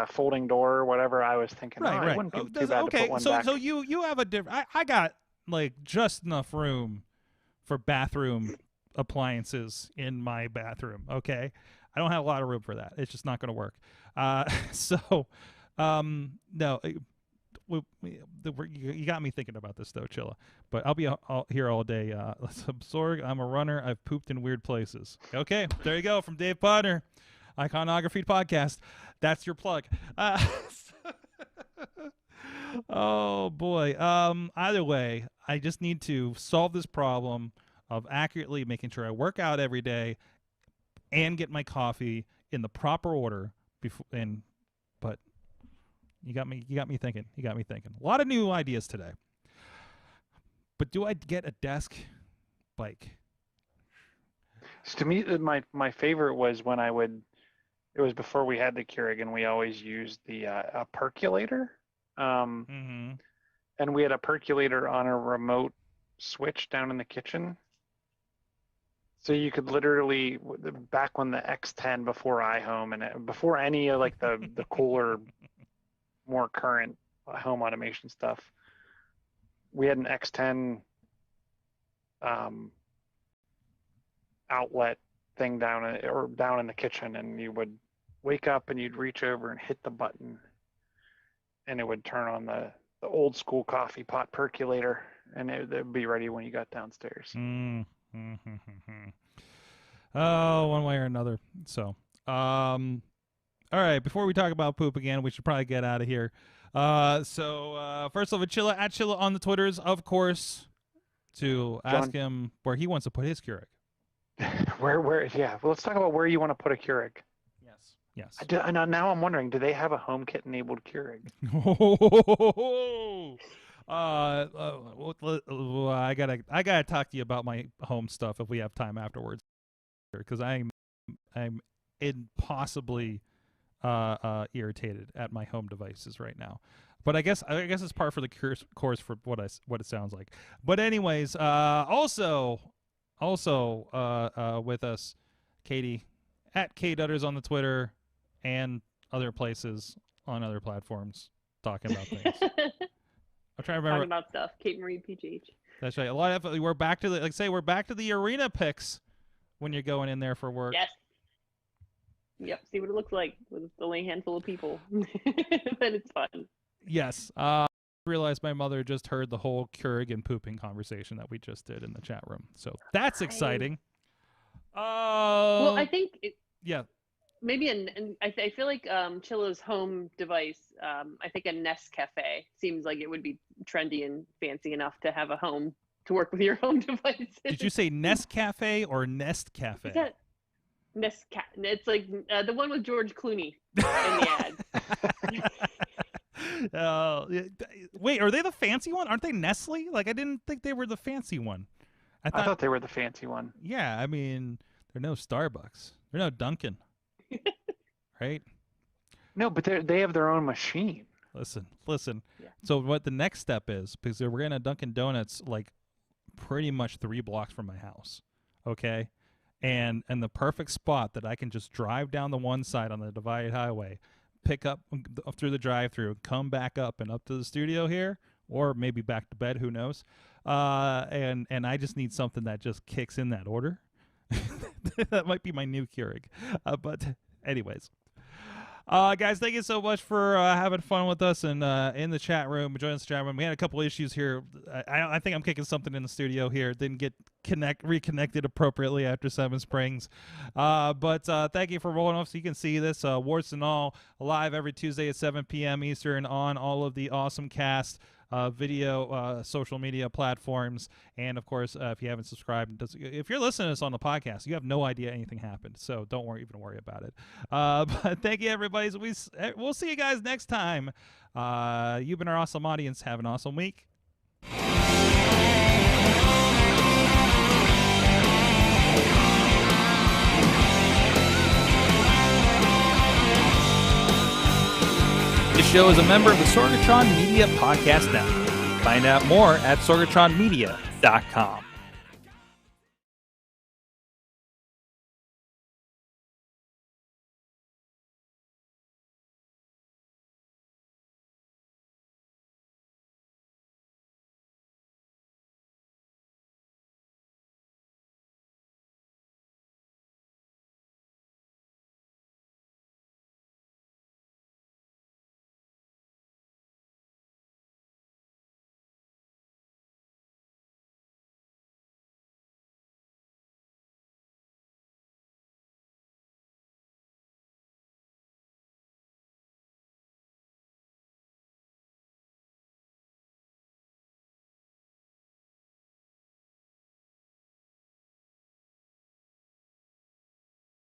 folding door or whatever. I was thinking, right. it Right. wouldn't be Oh, too bad to okay. put one back. So you have a different. I got like just enough room for bathroom appliances in my bathroom. Okay. I don't have a lot of room for that. It's just not going to work. So, no. You got me thinking about this though, Chilla. But I'll be here all day. Let's absorb. I'm a runner. I've pooped in weird places. Okay, there you go from Dave Potter, Iconography Podcast. That's your plug. Oh boy. Either way, I just need to solve this problem of accurately making sure I work out every day and get my coffee in the proper order before. But you got me thinking. A lot of new ideas today. But do I get a desk bike? So to me, my favorite was when it was before we had the Keurig, and we always used the a percolator. Mm-hmm. And we had a percolator on a remote switch down in the kitchen. So you could literally, back when the X10 before iHome and before any of like the cooler, more current home automation stuff, we had an X10 outlet thing down in the kitchen, and you would wake up and you'd reach over and hit the button, and it would turn on the old school coffee pot percolator, and it would be ready when you got downstairs. Oh, one way or another. So, all right. Before we talk about poop again, we should probably get out of here. So first off, Chilla at Chilla on the Twitters, of course, to ask him where he wants to put his Keurig. Where? Yeah. Well, let's talk about where you want to put a Keurig. Yes. Now I'm wondering, do they have a HomeKit enabled Keurig? I gotta talk to you about my home stuff if we have time afterwards, because I'm impossibly irritated at my home devices right now. But I guess it's par for the course for what it sounds like. But anyways, also with us, Katie at KDutters on the Twitter and other places on other platforms talking about things. I'm trying to remember. Talking about stuff. Kate Marie PGH. That's right. A lot of we're back to we're back to the arena picks when you're going in there for work. Yes. Yep. See what it looks like with only a handful of people. Then it's fun. Yes. Realized my mother just heard the whole Keurig and pooping conversation that we just did in the chat room. So that's exciting. Well, I think yeah. Maybe I feel like Chilla's home device. I think a Nest Cafe seems like it would be trendy and fancy enough to have a home to work with your home devices. Did you say Nest Cafe or Nest Cafe? Is that Nest Cat? It's like the one with George Clooney in the ad. Wait, are they the fancy one? Aren't they Nestle? Like, I didn't think they were the fancy one. I thought they were the fancy one. Yeah, I mean, they're no Starbucks. They're no Dunkin'. Right? No, but they have their own machine. Listen. Yeah. So what the next step is, because we're in a Dunkin' Donuts like pretty much 3 blocks from my house, okay? And the perfect spot that I can just drive down the one side on the divided highway, pick up through the drive-through, come back up and up to the studio here, or maybe back to bed, who knows? And I just need something that just kicks in that order. That might be my new Keurig. But anyways. Guys, thank you so much for having fun with us and in the chat room, joining us in the chat room. We had a couple issues here. I think I'm kicking something in the studio here. Didn't get reconnected appropriately after Seven Springs. But thank you for rolling off so you can see this. Warts and All live every Tuesday at 7 p.m. Eastern on all of the AwesomeCast video social media platforms. And of course, if you haven't subscribed, if you're listening to this on the podcast, you have no idea anything happened. So don't even worry about it. But thank you, everybody. We'll see you guys next time. You've been our awesome audience. Have an awesome week. This show is a member of the Sorgatron Media Podcast Network. Find out more at sorgatronmedia.com.